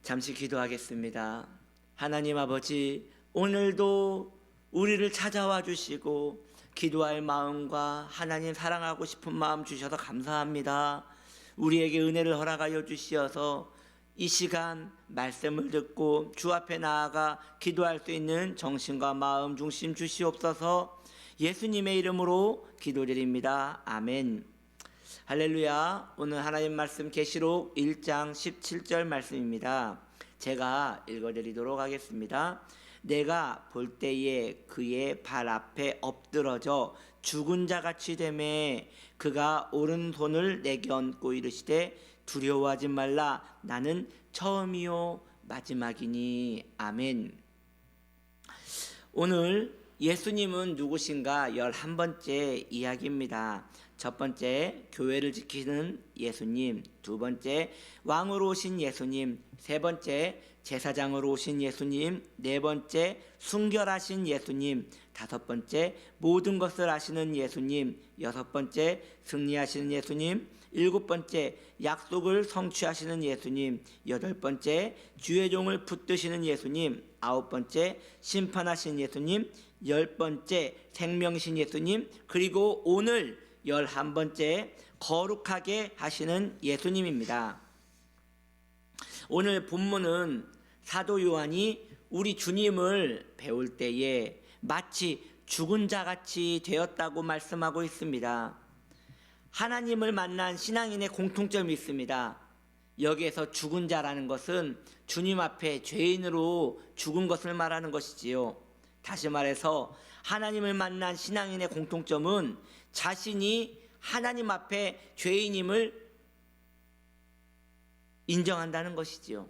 잠시 기도하겠습니다. 하나님 아버지, 오늘도 우리를 찾아와 주시고 기도할 마음과 하나님 사랑하고 싶은 마음 주셔서 감사합니다. 우리에게 은혜를 허락하여 주시어서 이 시간 말씀을 듣고 주 앞에 나아가 기도할 수 있는 정신과 마음 중심 주시옵소서. 예수님의 이름으로 기도드립니다. 아멘. 할렐루야. 오늘 하나님 말씀 계시록 1장 17절 말씀입니다. 제가 읽어드리도록 하겠습니다. 내가 볼 때에 그의 발 앞에 엎드러져 죽은 자같이 되매 그가 오른손을 내게 얹고 이르시되 두려워하지 말라. 나는 처음이요 마지막이니. 아멘. 오늘 예수님은 누구신가 11번째 이야기입니다. 첫 번째, 교회를 지키는 예수님. 두 번째, 왕으로 오신 예수님. 세 번째, 제사장으로 오신 예수님. 네 번째, 순결하신 예수님. 다섯 번째, 모든 것을 아시는 예수님. 여섯 번째, 승리하시는 예수님. 일곱 번째, 약속을 성취하시는 예수님. 여덟 번째, 주의 종을 붙드시는 예수님. 아홉 번째, 심판하신 예수님. 열 번째, 생명이신 예수님. 그리고 오늘 11번째, 거룩하게 하시는 예수님입니다. 오늘 본문은 사도 요한이 우리 주님을 배울 때에 마치 죽은 자같이 되었다고 말씀하고 있습니다. 하나님을 만난 신앙인의 공통점이 있습니다. 여기에서 죽은 자라는 것은 주님 앞에 죄인으로 죽은 것을 말하는 것이지요. 다시 말해서 하나님을 만난 신앙인의 공통점은 자신이 하나님 앞에 죄인임을 인정한다는 것이지요.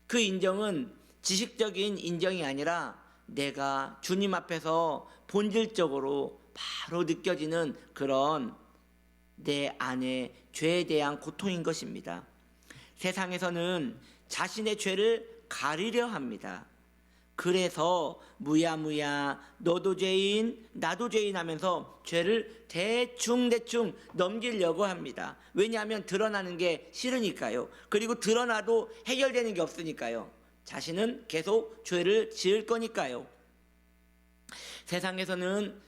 그 인정은 지식적인 인정이 아니라 내가 주님 앞에서 본질적으로 바로 느껴지는 그런 내 안의 죄에 대한 고통인 것입니다. 세상에서는 자신의 죄를 가리려 합니다. 그래서 무야무야 너도 죄인 나도 죄인 하면서 죄를 대충 넘기려고 합니다. 왜냐하면 드러나는 게 싫으니까요. 그리고 드러나도 해결되는 게 없으니까요. 자신은 계속 죄를 지을 거니까요. 세상에서는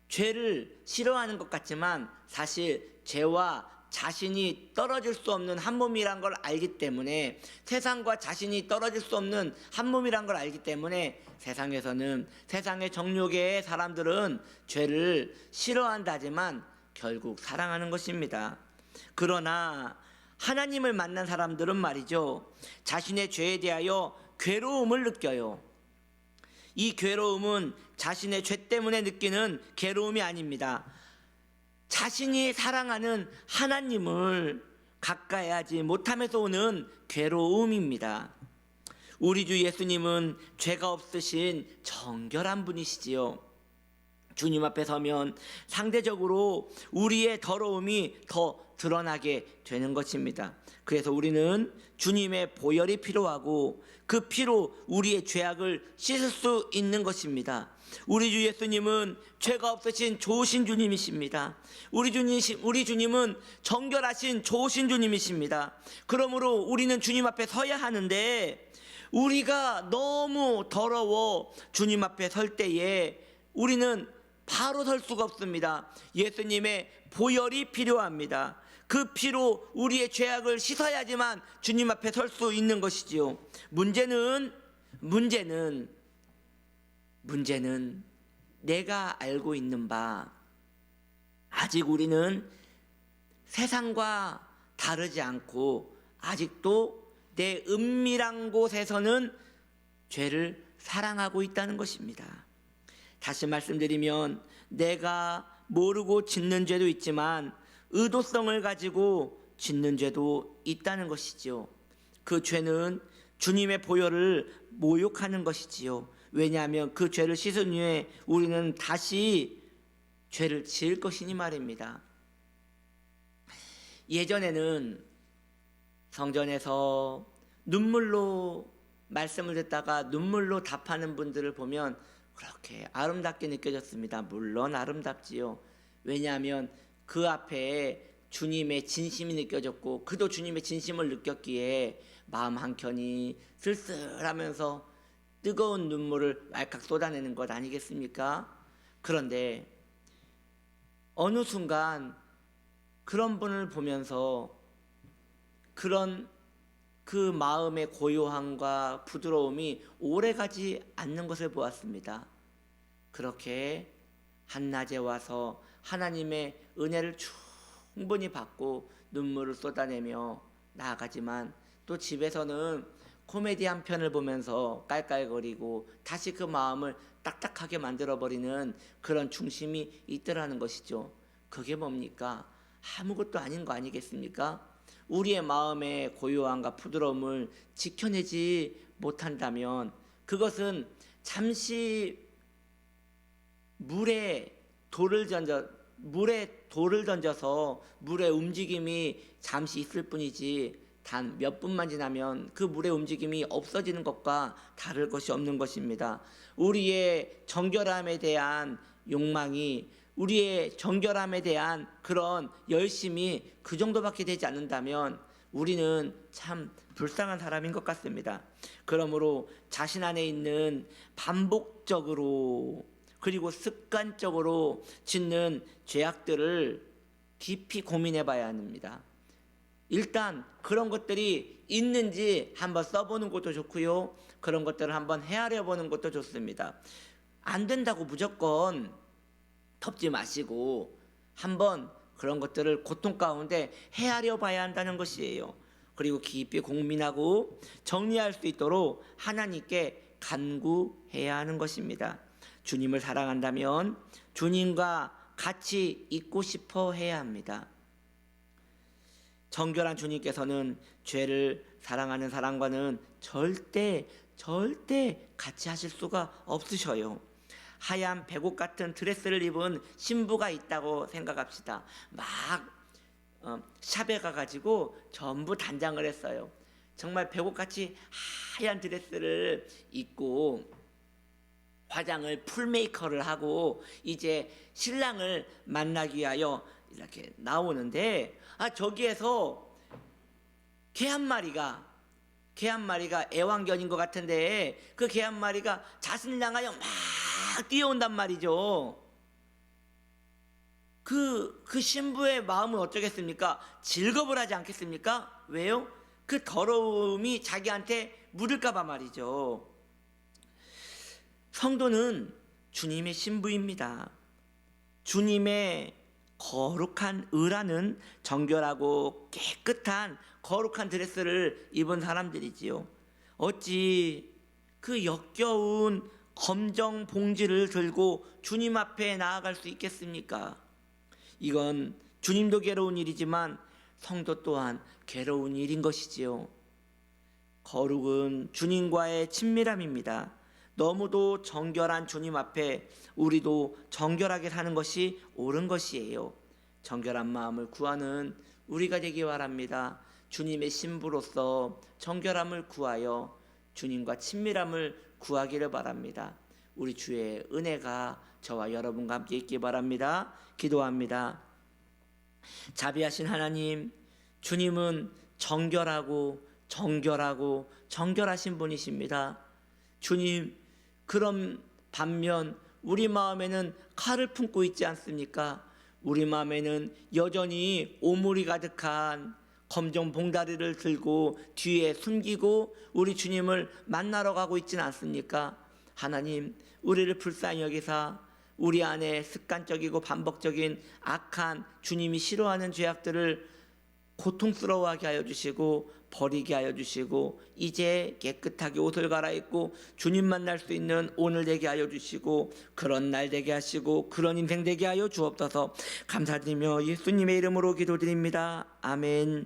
죄를 싫어하는 것 같지만 사실 죄와 자신이 떨어질 수 없는 한 몸이란 걸 알기 때문에, 세상과 자신이 떨어질 수 없는 한 몸이란 걸 알기 때문에 세상에서는, 세상의 정욕의 사람들은 죄를 싫어한다지만 결국 사랑하는 것입니다. 그러나 하나님을 만난 사람들은 말이죠, 자신의 죄에 대하여 괴로움을 느껴요. 이 괴로움은 자신의 죄 때문에 느끼는 괴로움이 아닙니다. 자신이 사랑하는 하나님을 가까이 하지 못함에서 오는 괴로움입니다. 우리 주 예수님은 죄가 없으신 정결한 분이시지요. 주님 앞에 서면 상대적으로 우리의 더러움이 더 드러나게 되는 것입니다. 그래서 우리는 주님의 보혈이 필요하고 그 피로 우리의 죄악을 씻을 수 있는 것입니다. 우리 주 예수님은 죄가 없으신 좋으신 주님이십니다. 우리 주님은 정결하신 좋으신 주님이십니다. 그러므로 우리는 주님 앞에 서야 하는데, 우리가 너무 더러워 주님 앞에 설 때에 우리는 바로 설 수가 없습니다. 예수님의 보혈이 필요합니다. 그 피로 우리의 죄악을 씻어야지만 주님 앞에 설 수 있는 것이지요. 문제는 내가 알고 있는 바, 아직 우리는 세상과 다르지 않고 아직도 내 은밀한 곳에서는 죄를 사랑하고 있다는 것입니다. 다시 말씀드리면, 내가 모르고 짓는 죄도 있지만 의도성을 가지고 짓는 죄도 있다는 것이지요. 그 죄는 주님의 보혈을 모욕하는 것이지요. 왜냐하면 그 죄를 씻은 후에 우리는 다시 죄를 지을 것이니 말입니다. 예전에는 성전에서 눈물로 말씀을 듣다가 눈물로 답하는 분들을 보면 그렇게 아름답게 느껴졌습니다. 물론 아름답지요. 왜냐하면 그 앞에 주님의 진심이 느껴졌고 그도 주님의 진심을 느꼈기에 마음 한켠이 쓸쓸하면서 뜨거운 눈물을 왈칵 쏟아내는 것 아니겠습니까? 그런데 어느 순간 그런 분을 보면서 그런 그 마음의 고요함과 부드러움이 오래가지 않는 것을 보았습니다. 그렇게 한낮에 와서 하나님의 은혜를 충분히 받고 눈물을 쏟아내며 나아가지만 또 집에서는 코미디 한 편을 보면서 깔깔거리고 다시 그 마음을 딱딱하게 만들어버리는 그런 중심이 있더라는 것이죠. 그게 뭡니까? 아무것도 아닌 거 아니겠습니까? 우리의 마음의 고요함과 부드러움을 지켜내지 못한다면 그것은 잠시 물에 돌을 던져서 물의 움직임이 잠시 있을 뿐이지 단 몇 분만 지나면 그 물의 움직임이 없어지는 것과 다를 것이 없는 것입니다. 우리의 정결함에 대한 욕망이, 우리의 정결함에 대한 그런 열심이 그 정도밖에 되지 않는다면 우리는 참 불쌍한 사람인 것 같습니다. 그러므로 자신 안에 있는 반복적으로 그리고 습관적으로 짓는 죄악들을 깊이 고민해 봐야 합니다. 일단 그런 것들이 있는지 한번 써보는 것도 좋고요. 그런 것들을 한번 헤아려 보는 것도 좋습니다. 안 된다고 무조건 덮지 마시고 한번 그런 것들을 고통 가운데 헤아려 봐야 한다는 것이에요. 그리고 깊이 고민하고 정리할 수 있도록 하나님께 간구해야 하는 것입니다. 주님을 사랑한다면 주님과 같이 있고 싶어 해야 합니다. 정결한 주님께서는 죄를 사랑하는 사람과는 절대 같이 하실 수가 없으셔요. 하얀 백옷 같은 드레스를 입은 신부가 있다고 생각합시다. 막 샵에 가가지고 전부 단장을 했어요. 정말 백옷같이 하얀 드레스를 입고 화장을 풀 메이커를 하고 이제 신랑을 만나기 위하여 이렇게 나오는데 저기에서 개 한 마리가 애완견인 것 같은데 그 개 한 마리가 자신을 향하여 막 뛰어온단 말이죠. 그 신부의 마음은 어쩌겠습니까? 즐겁을 하지 않겠습니까? 왜요? 그 더러움이 자기한테 묻을까 봐 말이죠. 성도는 주님의 신부입니다. 주님의 거룩한 의라는 정결하고 깨끗한 거룩한 드레스를 입은 사람들이지요. 어찌 그 역겨운 검정 봉지를 들고 주님 앞에 나아갈 수 있겠습니까? 이건 주님도 괴로운 일이지만 성도 또한 괴로운 일인 것이지요. 거룩은 주님과의 친밀함입니다. 너무도 정결한 주님 앞에 우리도 정결하게 사는 것이 옳은 것이에요. 정결한 마음을 구하는 우리가 되기 바랍니다. 주님의 신부로서 정결함을 구하여 주님과 친밀함을 구하기를 바랍니다. 우리 주의 은혜가 저와 여러분과 함께 있기 바랍니다. 기도합니다. 자비하신 하나님, 주님은 정결하고 정결하신 분이십니다. 주님, 그런 반면 우리 마음에는 칼을 품고 있지 않습니까? 우리 마음에는 여전히 오물이 가득한 검정 봉다리를 들고 뒤에 숨기고 우리 주님을 만나러 가고 있지는 않습니까? 하나님, 우리를 불쌍히 여기사 우리 안에 습관적이고 반복적인 악한 주님이 싫어하는 죄악들을 고통스러워하게 하여 주시고 버리게 하여 주시고 이제 깨끗하게 옷을 갈아입고 주님 만날 수 있는 오늘 되게 하여 주시고 그런 날 되게 하시고 그런 인생 되게 하여 주옵소서. 감사드리며 예수님의 이름으로 기도드립니다. 아멘.